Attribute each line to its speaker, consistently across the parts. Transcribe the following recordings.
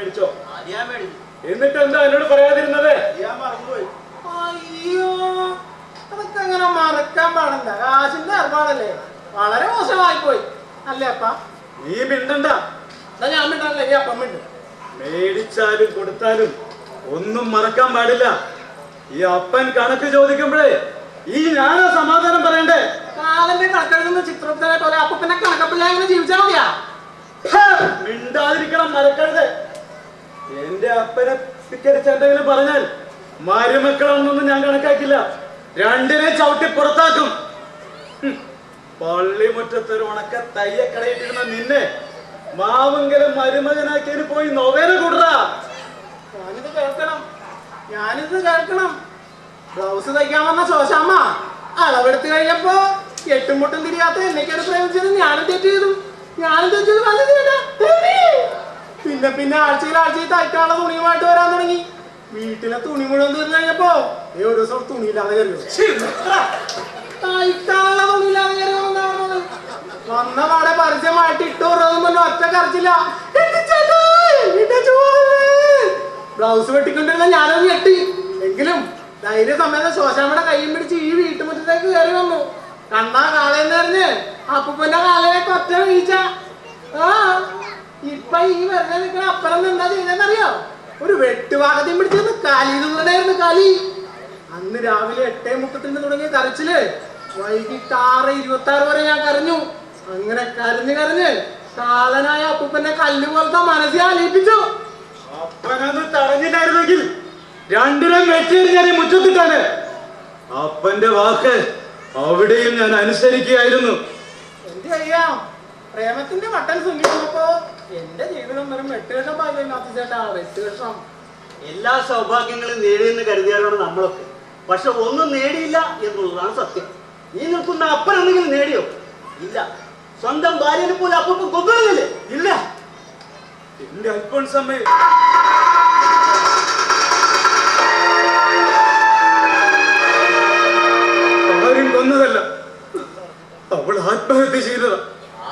Speaker 1: മേടിച്ചോ? എന്നിട്ട് എന്താ എന്നോട് പറയാതിരുന്നത്?
Speaker 2: അയ്യോ, അതൊക്കെ അങ്ങനെ മറക്കാൻ പാടില്ല. കാശിന്റെ ഏർപ്പാടല്ലേ, വളരെ മോശമായി പോയി അല്ലേ അപ്പ?
Speaker 1: നീ മിണ്ടണ്ട.
Speaker 2: ഞാൻ മിണ്ടല്ലേ, ഈ അപ്പം മിണ്ട.
Speaker 1: മേടിച്ചാലും കൊടുത്താലും ഒന്നും മറക്കാൻ പാടില്ല. ഈ അപ്പൻ കണക്ക് ചോദിക്കുമ്പോഴേ ഈ ഞാനാ സമാധാനം പറയണ്ടേ?
Speaker 2: കാലന്റെ കണക്കെഴുതുന്ന ചിത്രത്തിനെ പോലെ അപ്പനെ കണക്കപ്പിള്ള അങ്ങനെ ജീവിച്ചാൽ മതിയാ?
Speaker 1: മിണ്ടാതിരിക്കണം, മറക്കരുത്. എന്റെ അപ്പനെ ധിക്കരിച്ച് എന്തെങ്കിലും പറഞ്ഞാൽ മരുമക്കളൊന്നും ഞാൻ കണക്കാക്കില്ല. രണ്ടിനെ ചവിട്ടി പുറത്താക്കും. പള്ളിമുറ്റത്തൊരു ഉണക്ക തയ്യക്കടയിട്ടിരുന്ന നിന്നെ മാവെങ്കിലും മരുമകനാക്കിയതിന് പോയി നൊവേന കൂടറാ.
Speaker 2: ഞാനിത് കേൾക്കണം. ബ്ലൗസ് തയ്ക്കാൻ വന്ന ശോശാമ്മ അളവെടുത്ത് കഴിഞ്ഞപ്പോ എട്ടും മുട്ടും തിരിയാത്ത എന്നൊക്കെയാണ് പ്രയോഗിച്ചത്. ഞാനും തെറ്റ് ചെയ്തു. പിന്നെ പിന്നെ ആഴ്ചയിൽ തയ്ക്കാനുള്ള തുണിയുമായിട്ട് വരാൻ തുടങ്ങി. വീട്ടിലെ തുണി മുഴുവൻ തീർന്നു കഴിഞ്ഞപ്പോ ഒരു ദിവസം തുണിയില്ലാതെ കയറിയോ? തയ്ക്കാനുള്ള തുണിയില്ലാതെ കയറിയോ? വന്ന പാടെ പരസ്യമായിട്ട് ഇട്ടുറതും ഒറ്റ കറച്ചില്ല. ബ്ലൗസ് വെട്ടിക്കൊണ്ടിരുന്ന ഞാനത് ഞെട്ടി. എങ്കിലും ധൈര്യസമേത ശോശാമ്മയുടെ കൈയും പിടിച്ച് ഈ വീട്ടുമുറ്റത്തേക്ക് കയറി വന്നു. കണ്ണാ കാളയെന്ന് പറഞ്ഞ് അപ്പൂപ്പന്റെ കാലയിലേക്ക് ഒറ്റ വീഴ്ച. ഇപ്പൊ ഈ വെറുതെ നിൽക്കണ അപ്പനം എന്താ ചെയ്തെന്നറിയോ? ഒരു വെട്ടുവാകത്തെയും പിടിച്ചിരുന്ന് കലിതുണ്ടായിരുന്നു കലി. അന്ന് രാവിലെ 8:30 തുടങ്ങിയ കരച്ചില് വൈകിട്ട് 6:26 വരെ ഞാൻ കരഞ്ഞു. അങ്ങനെ കരഞ്ഞ് കാലനായ അപ്പൂപ്പന്റെ കല്ല് പോലത്തെ മനസ്സിൽ ആലയിപ്പിച്ചു.
Speaker 1: അപ്പനത് തടഞ്ഞില്ലായിരുന്നെങ്കിൽ രണ്ടിനും വെച്ചേരി ഞാൻ മുറ്റത്തിട്ടാണ്. അപ്പന്റെ വാക്ക് അവിടെയും ഞാൻ അനുസരിക്കുകയായിരുന്നു.
Speaker 2: എന്ത് ചെയ്യാം, പ്രേമത്തിന്റെ മട്ടൻ സുന്നിപ്പോ എന്റെ ജീവിതം വെറും വെട്ടുകഷം ചേട്ടാ, വെട്ടുകഷം.
Speaker 3: എല്ലാ സൗഭാഗ്യങ്ങളും നേടിയെന്ന് കരുതിയാലാണ് നമ്മളൊക്കെ. പക്ഷെ ഒന്നും നേടിയില്ല എന്നുള്ളതാണ് സത്യം. ഈ നിൽക്കുന്ന അപ്പനെന്തെങ്കിലും നേടിയോ? ഇല്ല. സ്വന്തം ഭാര്യനെ പോലെ അപ്പൂപ്പ കൊണ്ടുവരുന്നില്ലേ? ഇല്ല.
Speaker 1: എന്റെ അൽഫോൺസമ്മേ, ആരും കൊന്നതല്ല, അവൾ ആത്മഹത്യ ചെയ്തതാ.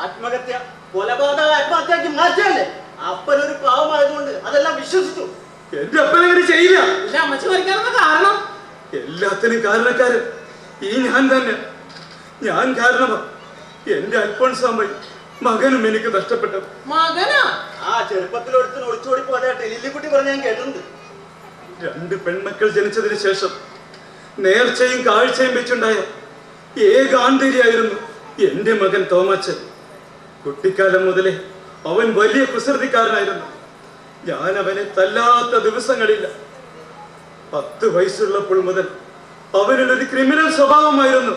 Speaker 3: ആത്മഹത്യ? കൊലപാതക ആത്മഹത്യക്ക് മാറ്റല്ലേ? അപ്പനൊരു പാവമായതുകൊണ്ട് അതെല്ലാം വിശ്വസിച്ചു.
Speaker 1: എന്റെ അപ്പനങ്ങനെ ചെയ്യില്ല.
Speaker 2: അമ്മച്ചി മരിക്കാനുള്ള കാരണം?
Speaker 1: എല്ലാത്തിനും കാരണക്കാരൻ ഈ ഞാൻ തന്നെ. ഞാൻ കാരണമാ എന്റെ അൽഫോൺസമ്മ മകനും എനിക്ക് നഷ്ടപ്പെട്ടത്.
Speaker 2: മകനാ?
Speaker 3: ആ ചെറുപ്പത്തിൽ ഒരുത്തിന് ഒളിച്ചോടി പോകാനായിട്ട് ലില്ലിക്കുട്ടി പറഞ്ഞ ഞാൻ കേട്ടിട്ടുണ്ട്.
Speaker 1: 2 പെൺമക്കൾ ജനിച്ചതിന് ശേഷം നേർച്ചയും കാഴ്ചയും വെച്ചുണ്ടായ ഏക ആൺതരിയായിരുന്നു എന്റെ മകൻ തോമാച്ചൻ. കുട്ടിക്കാലം മുതലേ അവൻ വലിയ കുസൃതിക്കാരനായിരുന്നു. ഞാൻ അവനെ തല്ലാത്ത ദിവസങ്ങളില്ല. 10 വയസ്സുള്ളപ്പോൾ മുതൽ അവനൊരു ക്രിമിനൽ സ്വഭാവമായിരുന്നു.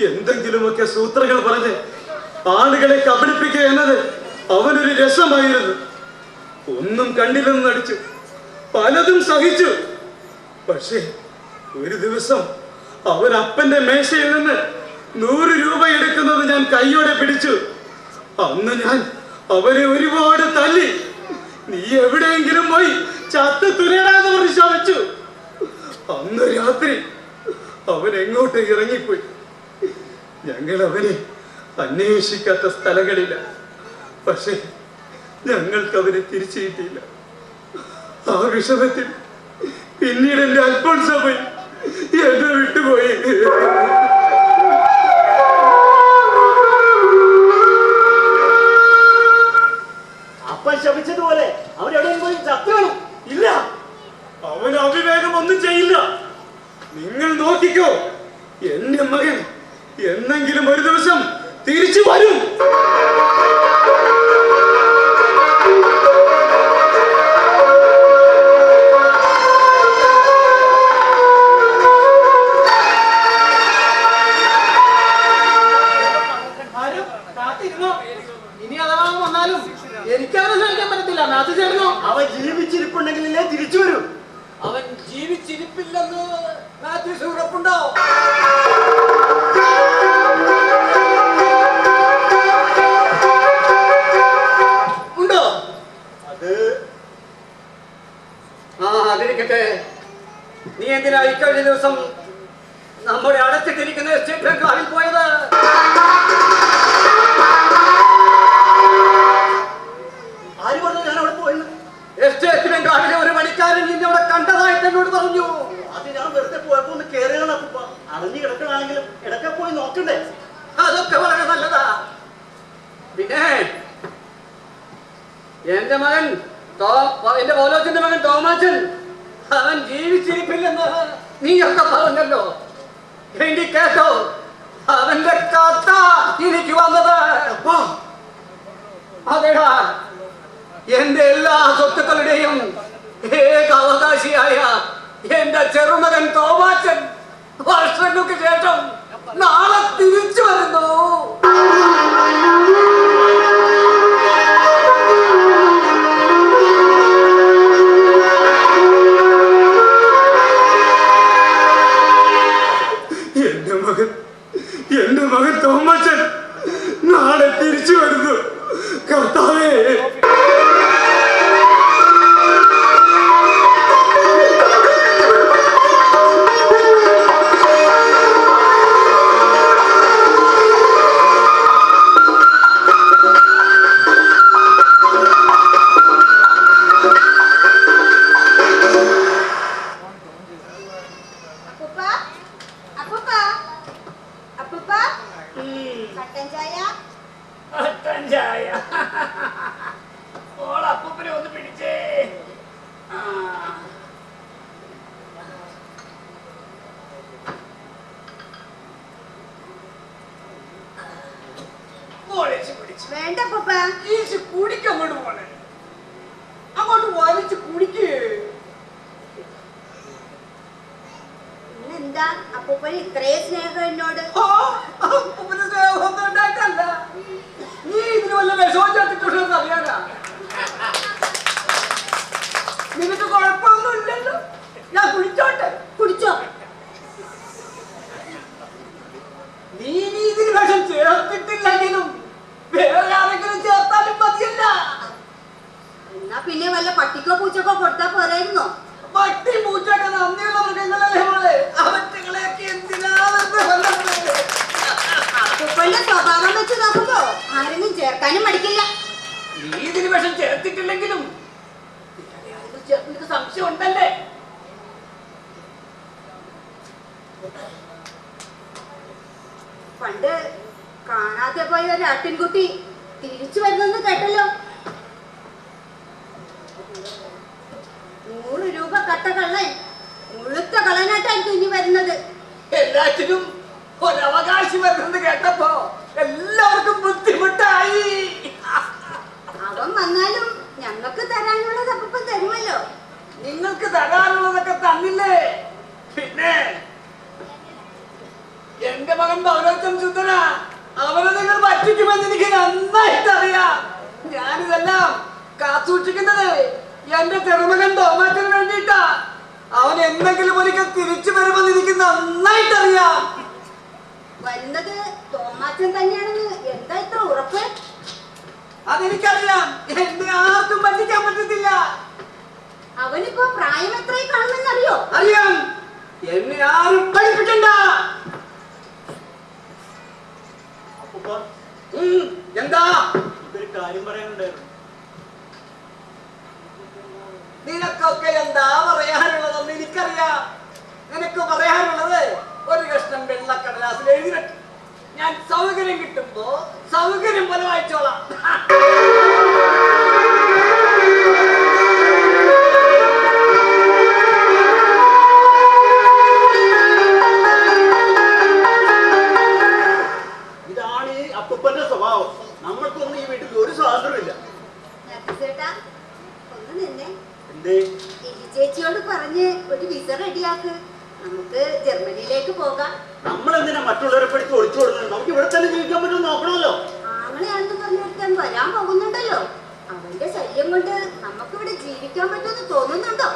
Speaker 1: എന്തെങ്കിലുമൊക്കെ സൂത്രങ്ങൾ പറഞ്ഞ് ആളുകളെ കബളിപ്പിക്കുക എന്നത് അവനൊരു രസമായിരുന്നു. ഒന്നും കണ്ടില്ലെന്ന് നടിച്ചു, പലതും സഹിച്ചു. പക്ഷേ ഒരു ദിവസം അവൻ അപ്പന്റെ മേശയിൽ നിന്ന് 100 രൂപ എടുക്കുന്നത് ഞാൻ കൈയോടെ പിടിച്ചു. അന്ന് ഞാൻ അവനെ ഒരുപാട് തല്ലി. നീ എവിടെയെങ്കിലും പോയി ചത്ത് തുരയാണെന്ന് പറഞ്ഞ് ശപിച്ചു. അന്ന് രാത്രി അവൻ എങ്ങോട്ട് ഇറങ്ങിപ്പോയി. ഞങ്ങൾ അവനെ അന്വേഷിക്കാത്ത സ്ഥലങ്ങളില്ല. പക്ഷേ ഞങ്ങൾക്ക് അവനെ തിരിച്ചു കിട്ടിയില്ല. ആ വിഷമത്തിൽ പിന്നീട് എന്റെ അൽഫോൺസമ്മ എന്നെ വിട്ടുപോയി.
Speaker 3: അപ്പൻ ശപിച്ചതുപോലെ അവരെവിടെയും പോയി ചത്തുകളും ഇല്ല.
Speaker 1: അവൻ അവിവേകം ഒന്നും ചെയ്യില്ല. നിങ്ങൾ നോക്കിക്കോ, എന്റെ മകൻ എന്നെങ്കിലും ഒരു ദിവസം തിരിച്ചു വരും.
Speaker 2: ഇനി അഥവാ വന്നാലും എനിക്കത് സഹിക്കാൻ പറ്റത്തില്ല.
Speaker 3: അവൻ ജീവിച്ചിരിപ്പുണ്ടെങ്കിലേ തിരിച്ചു വരൂ.
Speaker 2: അവൻ ജീവിച്ചിരിപ്പില്ലെന്ന് മാത്യൂസ് ഉറപ്പുണ്ടോ? ഉണ്ടോ?
Speaker 3: അത് അതിരിക്കട്ടെ. നീ എന്തിനാ ഇക്കഴിഞ്ഞ ദിവസം നമ്മുടെ അടച്ചിട്ടിരിക്കുന്ന സ്റ്റേറ്റ് ബാങ്ക് കാറിൽ പോയത്? ആര് പറഞ്ഞു ഞാൻ അവിടെ പോയത്?
Speaker 2: എസ്റ്റേറ്റിനെങ്കാളിലെ ഒരു പണിക്കാരൻ നിന്നവിടെ കണ്ടതായിട്ട് എന്നോട് പറഞ്ഞു.
Speaker 3: അത് ഞാൻ വെറുതെ പോയപ്പോ ഒന്ന് കേറിയതാണ് അപ്പൂപ്പ. അടഞ്ഞു കിടക്കണമെങ്കിലും ഇടയ്ക്ക് പോയി നോക്കണ്ടേ?
Speaker 2: അതൊക്കെ വളരെ നല്ലതാ. പിന്നെ എന്റെ മകൻ എന്റെ പോലോച്ചന്റെ മകൻ തോമാച്ചൻ അവൻ ജീവിച്ചിരിപ്പില്ലെന്ന് നീയൊക്കെ പറഞ്ഞല്ലോ. എങ്കിൽ കേട്ടോ, അവന്റെ കഥ എനിക്ക് വന്നത്. അതെടാ, എന്റെ എല്ലാ സ്വത്തുക്കളുടെയും ഏക അവകാശിയായ എന്റെ ചെറുമകൻ തോമാച്ചൻ വർഷങ്ങൾക്ക് ശേഷം നാളെ തിരിച്ചു വരുന്നു.
Speaker 1: എന്റെ മകൻ തോമച്ചൻ നാളെ തിരിച്ചു വരുന്നു. കർത്താവേ,
Speaker 4: വേണ്ട പപ്പ,
Speaker 2: കുടിക്ക് അങ്ങോട്ട് പോണേ, അങ്ങോട്ട് വലിച്ചു കുടിക്ക്.
Speaker 4: എന്താ അപ്പൂപ്പന് ഇത്രയും സ്നേഹം എന്നോട്?
Speaker 2: സ്നേഹമൊന്നും ഉണ്ടായിട്ടല്ല, നീ ഇതിന് വല്ല വിഷമം ചേർത്തിട്ടുണ്ടെന്ന് അറിയാനാ. നിനക്ക് കുഴപ്പമൊന്നുമില്ലല്ലോ, ഞാൻ കുടിച്ചോട്ടെ.
Speaker 4: കുടിച്ചോ.
Speaker 2: നീ ഇതിന് വിഷം ചേർത്തിട്ടില്ലെങ്കിലും വേറെ ആരെങ്കിലും ചേർത്താലും മതിയല്ല.
Speaker 4: എന്നാ പിന്നെ വല്ല പട്ടിക്കോ പൂച്ചക്കോ കൊടുത്താ പോരായിരുന്നോ?
Speaker 2: പട്ടി പൂച്ചൊക്കെ നന്ദിയുള്ള മൃഗങ്ങളല്ലേ മോളെ, അവറ്റകളെയൊക്കെ എന്തിനാ
Speaker 4: അപ്പൂപ്പന്റെ സ്വഭാവം വെച്ച് നോക്കുമ്പോ ആരെങ്കിലും ചേർക്കാനും മടിക്കില്ല.
Speaker 2: നീ ഇതിന് വിഷം ചേർത്തിട്ടില്ലെങ്കിലും ചേർത്തിട്ട് സംശയം ഉണ്ടല്ലേ?
Speaker 4: പണ്ട് കാണാതെ പോയ ഒരു ആട്ടിൻകുട്ടി തിരിച്ചു വരുന്നെന്ന് കേട്ടല്ലോ. 100 രൂപ കട്ട കള്ളൻ മുഴുത്ത കള്ളനായിട്ടായിരിക്കും ഇനി വരുന്നത്.
Speaker 2: എല്ലാറ്റിനും ഒരവകാശം വരുന്നത് കേട്ടപ്പോ എല്ലാവർക്കും ബുദ്ധിമുട്ടായി.
Speaker 4: അവൻ വന്നാലും ഞങ്ങൾക്ക് തരാനുള്ളത് അപ്പം തരുമല്ലോ.
Speaker 2: നിങ്ങൾക്ക് തരാനുള്ളതൊക്കെ തന്നില്ലേ? പിന്നെ എന്റെ മകൻ പൗരോച്ചൻ സുന്ദര, അവനെ നിങ്ങൾ പറ്റിക്കുമെന്ന് എനിക്ക് നന്നായിട്ട് അറിയാം. ഞാനിതെല്ലാം കാസൂക്ഷിക്കുന്നത് എന്റെ ചെറുമകൻ തോമാറ്റന് വേണ്ടിയിട്ടാ. അവൻ എന്തെങ്കിലും ഒരിക്കൽ തിരിച്ചു വരുമെന്ന് എനിക്ക് നന്നായിട്ട് അറിയാം.
Speaker 4: വരുന്നത് തോമാച്ചൻ തന്നെയാണെന്ന് എന്താ ഇത്ര ഉറപ്പ്?
Speaker 2: അതെനിക്കറിയാം, എന്നെ ആർക്കും പറ്റിക്കാൻ പറ്റത്തില്ല.
Speaker 4: അവനിപ്പോ പ്രായം എത്രയും കാണുമെന്നറിയോ?
Speaker 2: അറിയാം, എന്നെ ആരും പഠിപ്പിക്കണ്ട.
Speaker 3: അപ്പൂപ്പ,
Speaker 2: എന്താ?
Speaker 3: ഇതൊരു കാര്യം പറയാനുണ്ടായിരുന്നു.
Speaker 2: നിനക്കൊക്കെ എന്താ പറയാനുള്ളതെന്ന് എനിക്കറിയാം. നിനക്ക് പറയാനുള്ളത് ഒരു കഷ്ണം വെള്ളക്കടലാസിൽ എഴുതിയിട്ട് ഞാൻ സൗകര്യം കിട്ടുമ്പോ സൗകര്യം പോലെ വായിച്ചോളാം.
Speaker 3: ഇതാണ് ഈ അപ്പൂപ്പന്റെ സ്വഭാവം. നമ്മൾക്കൊന്നും ഈ വീട്ടിൽ ഒരു സ്വാതന്ത്ര്യമില്ല.
Speaker 4: ചേട്ടാ, ഒന്ന് നിന്നെ.
Speaker 3: എന്തേ?
Speaker 4: ചേച്ചിയോട് പറഞ്ഞ് ഒരു വിസ റെഡിയാക്ക്, നമുക്ക് ജർമ്മനിയിലേക്ക് പോകാം.
Speaker 3: നമ്മൾ എന്തിനാ മറ്റുള്ളവരെ പഠിച്ച് ഒളിച്ചു കൊടുക്കുന്നത്? നമുക്ക് ഇവിടെ തന്നെ ജീവിക്കാൻ പറ്റുമെന്ന് നോക്കണമല്ലോ.
Speaker 4: ആങ്ങളെയാണെന്ന് പറഞ്ഞിട്ട് വരാൻ പോകുന്നുണ്ടല്ലോ. അവന്റെ ശല്യം കൊണ്ട് നമുക്കിവിടെ ജീവിക്കാൻ പറ്റുമെന്ന് തോന്നുന്നുണ്ടോ?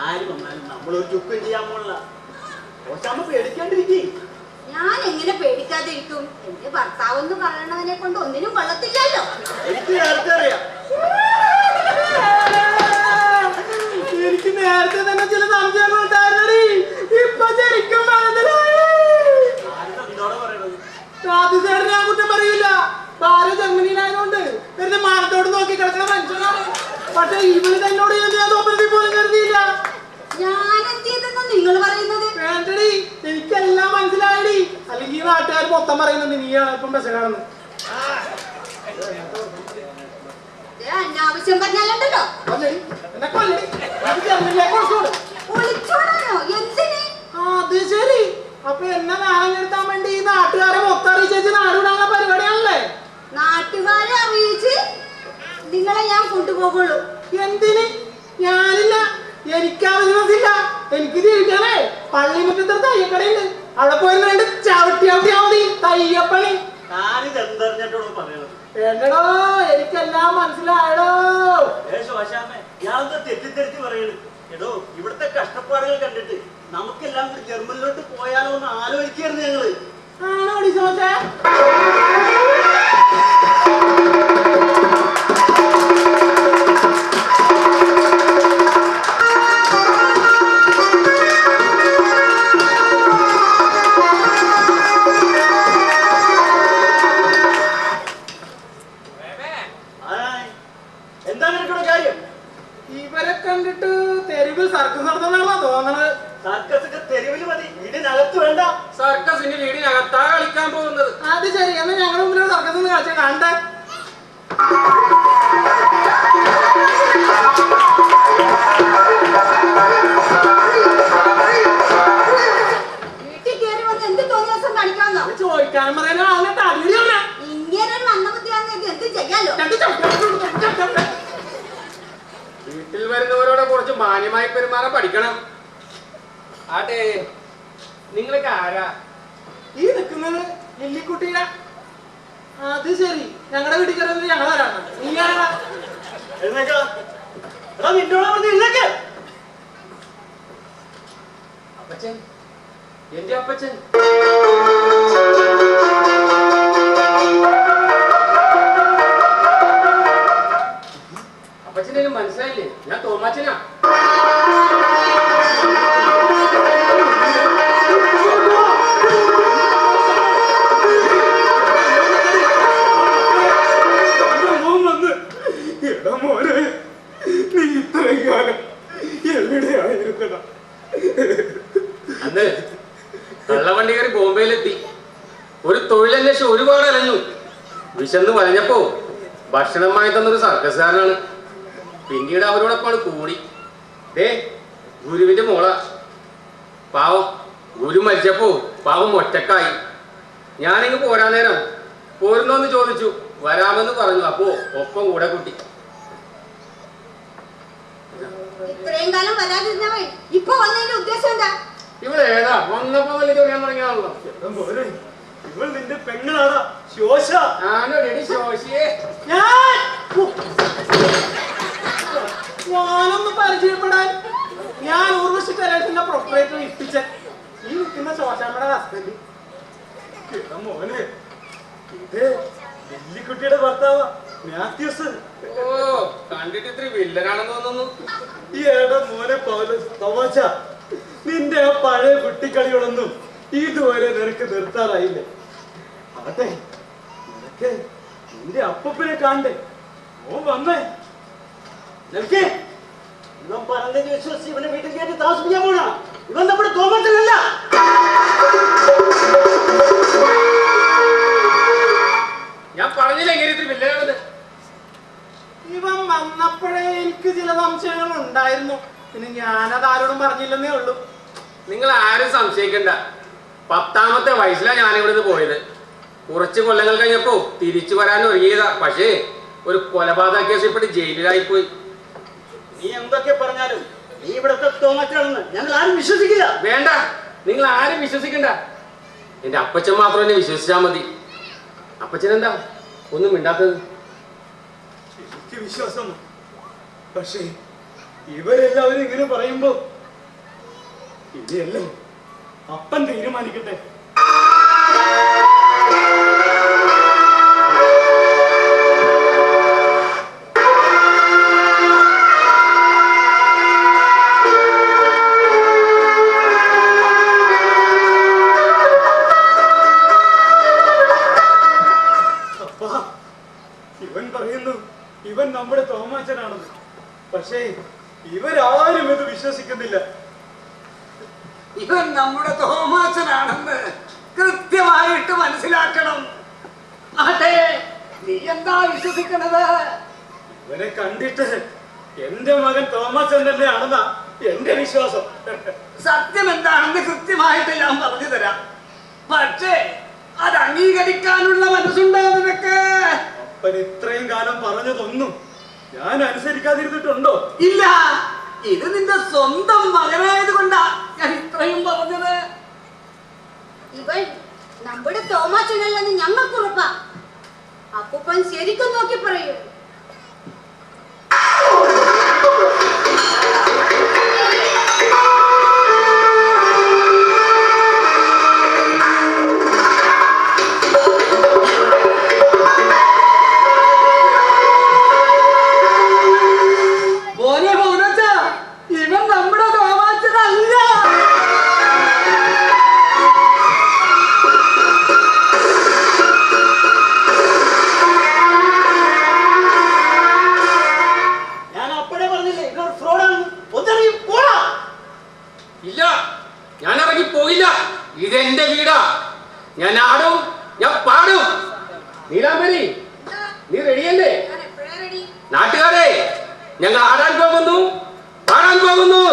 Speaker 3: ആര് വന്നാലും നമ്മളൊരു ചുക്കും ചെയ്യാൻ പോണില്ല. പേടിക്കാണ്ടിരിക്കും.
Speaker 4: ഞാൻ എങ്ങനെ പേടിക്കാതിരിക്കും? എന്റെ ഭർത്താവ് എന്ന് പറയണവനെ കൊണ്ട് ഒന്നിനും കൊള്ളത്തില്ലല്ലോ.
Speaker 3: എനിക്ക് നേരത്തെ അറിയാം.
Speaker 2: എനിക്ക് നേരത്തെ തന്നെ ചില സംശയങ്ങൾ ഉണ്ടായിരുന്നടി. ഇപ്പൊ ശരിക്കും രാത്രിസേരൻ ഞാൻ കുറ്റം പറയില്ല. ഭാര്യ ജർമ്മനിയിലായതുകൊണ്ട് വെറുതെ മാനത്തോട് നോക്കി കിടക്കുന്ന മനുഷ്യനാണ്. പക്ഷെ ഇവര് തന്നോട് ഞാൻ നാട്ടുകാർ മൊത്തം പറയുന്നുണ്ട് നീയാണ് ഇപ്പം ബസ്സിലാണെന്ന്.
Speaker 4: അനാവശ്യം പറഞ്ഞാലുണ്ടല്ലോ.
Speaker 2: കൊല്ലടി, എന്നെ കൊല്ലടി. അത് ജർമ്മനിലേക്ക് ഒളിച്ചോട്.
Speaker 4: ഒളിച്ചോടാനോ? എന്തിന്?
Speaker 2: അത് ശരി. അപ്പൊ എന്നെ നാളെ നിർത്താൻ വേണ്ടി ഈ നാട്ടുകാരെ മൊത്തം അറിയിച്ചു നാടുവിടാനുള്ള പരിപാടിയാണല്ലേ?
Speaker 4: നാട്ടുകാരെ അറിയിച്ച് നിങ്ങളെ ഞാൻ കൊണ്ടുപോകുള്ളൂ.
Speaker 2: എന്തിന്? ഞാനില്ല, എനിക്ക് ആവശ്യമില്ല. എനിക്ക് ജീവിക്കാനേ പള്ളിമുറ്റത്ത് തയ്യക്കടയുണ്ട്, അവിടെ പോയി രണ്ട് ചവിട്ടിയാ മതി തയ്യപ്പണി.
Speaker 3: ഞാനിത് എന്തറിഞ്ഞിട്ടോട് പറയണത്?
Speaker 2: എടോ എനിക്കെല്ലാം മനസ്സിലായടോ.
Speaker 3: ഞാനെന്താ തെറ്റിദ്ധരിച്ച് പറയണത്? എടോ, ഇവിടുത്തെ കഷ്ടപ്പാടുകൾ കണ്ടിട്ട് നമുക്കെല്ലാം കൂടി ജർമ്മനിലോട്ട് പോയാലോ എന്ന് ആലോചിക്കായിരുന്നു ഞങ്ങള്.
Speaker 2: ആണോ ഡിസോസേ?
Speaker 3: എന്താ നിനക്കുള്ള കാര്യം?
Speaker 2: ഇവരെ കണ്ടിട്ട് തെരുവിൽ സർക്കസ് നടത്തുന്നതാണോ തോന്നണത്?
Speaker 3: സർക്കസ് ഒക്കെ തെരുവിൽ മതി, വീടിനകത്ത് വേണ്ട.
Speaker 5: സർക്കസിന്റെ വീടിനകത്താ കളിക്കാൻ പോകുന്നത്.
Speaker 2: അത് ശരി, എന്നാ ഞങ്ങളുടെ മുമ്പിൽ സർക്കസ് ഒന്ന് കളിച്ച കണ്ടേ.
Speaker 4: വീട്ടിൽ കയറി വന്ന് എന്ത് തോന്നിയ ദിവസം കളിക്കാന്നോ?
Speaker 2: ചോദിക്കാനും പറയാനോ ആളെ തടിയില്ല.
Speaker 4: ഇങ്ങനെ വന്ന ബുദ്ധിയാണെങ്കിൽ എന്ത് ചെയ്യാലോ?
Speaker 5: വീട്ടിൽ വരുന്നവരോട് കുറച്ച് മാന്യമായി പെരുമാറാൻ പഠിക്കണം. ആട്ടെ, നിങ്ങളൊക്കെ ആരാ?
Speaker 2: ഈ നിൽക്കുന്നത് ലില്ലിക്കുട്ടിയുടെ. അത് ശരി, ഞങ്ങളുടെ വീട്ടിൽ കയറുന്നത് ഞങ്ങളാരാണ്. നീ ആരാ?
Speaker 3: എഴുന്നേക്കാ. എടാ, നിന്നോടാ പറഞ്ഞത് എഴുന്നേക്ക്.
Speaker 5: അപ്പച്ചൻ, എന്റെ അപ്പച്ചൻ. അപ്പച്ചനെ മനസ്സിലായില്ലേ? ഞാൻ തോമാച്ചനാ. അന്ന് കള്ളവണ്ടി കയറി ബോംബെയിലെത്തി. ഒരു തൊഴിലന്വേഷണം ഒരുപാട് അലഞ്ഞു. വിശന്ന് വലഞ്ഞപ്പോ ഭക്ഷണമായി തന്നൊരു സർക്കസുകാരനാണ്. പിന്നീട് അവരോടൊപ്പമാണ് കൂടി. ഗുരുവിന്റെ മോള. പാവം ഗുരു മരിച്ചപ്പോ പാവം ഒറ്റക്കായി. ഞാനിങ്ങ് പോരാൻ നേരം പോരുന്നോന്ന് ചോദിച്ചു. വരാമെന്ന് പറഞ്ഞു. അപ്പോ ഒപ്പം കൂടെ കൂട്ടി.
Speaker 4: ഇത്രയും കാലം വരാതിരുന്നവൻ ഇപ്പൊ വന്നതിന്റെ ഉദ്ദേശം എന്താ?
Speaker 5: ഇവിടെ ഏതാ വന്നപ്പോ വലിയ ചൊറിയാൻ തുടങ്ങിയാണല്ലോ.
Speaker 3: ഇവൾ നിന്റെ പെങ്ങളാടാ, ശോശ.
Speaker 5: ഞാനോ എടി ശോശിയെ.
Speaker 2: ഞാനൊന്ന് പരിചയപ്പെടാൻ. ഞാൻ ഊർവശി കലേഷിന്റെ പ്രൊപ്പറേറ്റർ ഇപ്പിച്ച ഈ നിൽക്കുന്ന ശോശാമ്മയുടെ ഹസ്ബൻഡ്.
Speaker 3: മോനെ, ഇത് ലില്ലിക്കുട്ടിയുടെ ഭർത്താവാ, മാത്യൂസ്.
Speaker 5: ഓ, കണ്ടിട്ട് ഇത്തിരി വില്ലനാണെന്ന് തോന്നുന്നു.
Speaker 3: ഈ ഏടാ മോനെ തമാശ. നിന്റെ ആ പഴയ കുട്ടിക്കളികളൊന്നും ഇതുവരെ നിനക്ക് നിർത്താറായില്ലേ? ആട്ടെ, നിനക്ക് നിന്റെ അപ്പനെ കാണണ്ടേ? ഓ വന്നേ. നിനക്ക് ഇവൻ പറഞ്ഞത് വിശ്വസിച്ച് ഇവനെ വീട്ടിൽ കയറ്റി താമസിപ്പിക്കാൻ പോണ. ഇവൻ നമ്മുടെ തോമച്ചനല്ല.
Speaker 5: ഞാൻ പറഞ്ഞില്ല എങ്ങനെ ഇത്തിരി വില്ലനാണെന്ന്.
Speaker 2: ഇവൻ വന്നപ്പോഴേ എനിക്ക് ചില സംശയങ്ങൾ ഉണ്ടായിരുന്നു. പിന്നെ ഞാനത് ആരോടും പറഞ്ഞില്ലെന്നേ ഉള്ളൂ.
Speaker 5: നിങ്ങൾ ആരും സംശയിക്കണ്ട. 10ാമത്തെ വയസ്സിലാണ് ഞാനിവിടുന്ന് പോയത്. കുറച്ച് കൊല്ലങ്ങൾ കഴിഞ്ഞപ്പോ തിരിച്ചു വരാൻ ഒരുങ്ങിയതാ. പക്ഷേ ഒരു കൊലപാതക കേസ് ഇപ്പോഴും ജയിലിലായിപ്പോയി.
Speaker 3: നീ എന്തൊക്കെ പറഞ്ഞാലും നീ ഇവിടത്തെ തോമച്ചാണെന്ന് ഞങ്ങൾ ആരും വിശ്വസിക്കില്ല.
Speaker 5: വേണ്ട, നിങ്ങൾ ആരും വിശ്വസിക്കണ്ട. എന്റെ അപ്പച്ചൻ മാത്രം എന്നെ വിശ്വസിച്ചാൽ മതി. അപ്പച്ചൻ എന്താ ഒന്നും മിണ്ടാത്തത്?
Speaker 3: എനിക്ക് വിശ്വാസം. പക്ഷേ ഇവരെല്ലാവരും ഇങ്ങനെ പറയുമ്പോ ഇനിയല്ലേ അപ്പൻ തീരുമാനിക്കട്ടെ. ഇവൻ പറയുന്നു ഇവൻ നമ്മുടെ തോമാച്ചനാണെന്ന്. പക്ഷേ ഇവരാരും ഇത് വിശ്വസിക്കുന്നില്ല.
Speaker 5: ഇവൻ നമ്മുടെ തോമാച്ചനാണെന്ന്
Speaker 3: കൃത്യമായിട്ട് മനസ്സിലാക്കണം. ആട്ടെ, നീ എന്താ വിശ്വസിക്കണത്?
Speaker 1: ഇവനെ കണ്ടിട്ട് എന്റെ മകൻ തോമസ് ചന്ദ്രന്റെ ആണെന്നാ എന്റെ വിശ്വാസം.
Speaker 3: സത്യം എന്താണെന്ന് കൃത്യമായിട്ട് ഞാൻ പറഞ്ഞു തരാം. പക്ഷേ അത് അംഗീകരിക്കാനുള്ള മനസ്സുണ്ടോ നിനക്ക്?
Speaker 1: അപ്പൻ ഇത്രയും കാലം പറഞ്ഞതൊന്നും ഞാൻ അനുസരിക്കാതിരുന്നിട്ടുണ്ടോ?
Speaker 3: ഇല്ല. ഇത് നിന്റെ സ്വന്തം മകനായത് കൊണ്ടാ ഞാൻ ഇത്രയും പറഞ്ഞത്.
Speaker 4: ഇവൻ നമ്മുടെ തോമാച്ചനല്ലെന്ന് ഞങ്ങൾക്ക് ഉറപ്പാ. അപ്പൂപ്പൻ ശരിക്കും നോക്കി പറയൂ.
Speaker 3: ഇവൻ നമ്മുടെ തോമാച്ചനല്ല. ഞാൻ അപ്പോഴേ പറഞ്ഞില്ലേ ഇവർ ഫ്രോഡാണ്. ഒന്നിറങ്ങി പോടാ.
Speaker 5: ഇല്ല, ഞാൻ ഇറങ്ങി പോയില്ല. ഇതെന്റെ വീടാ. ഞാൻ ആടും, ഞാൻ പാടും. നീലാംബരി, നീ റെഡിയല്ലേ?
Speaker 4: ഞാൻ എപ്പോഴാ റെഡി?
Speaker 5: നാട്ടുകാരെ, ഞങ്ങൾ ആടാൻ പോകുന്നു, പാടാൻ പോകുന്നു.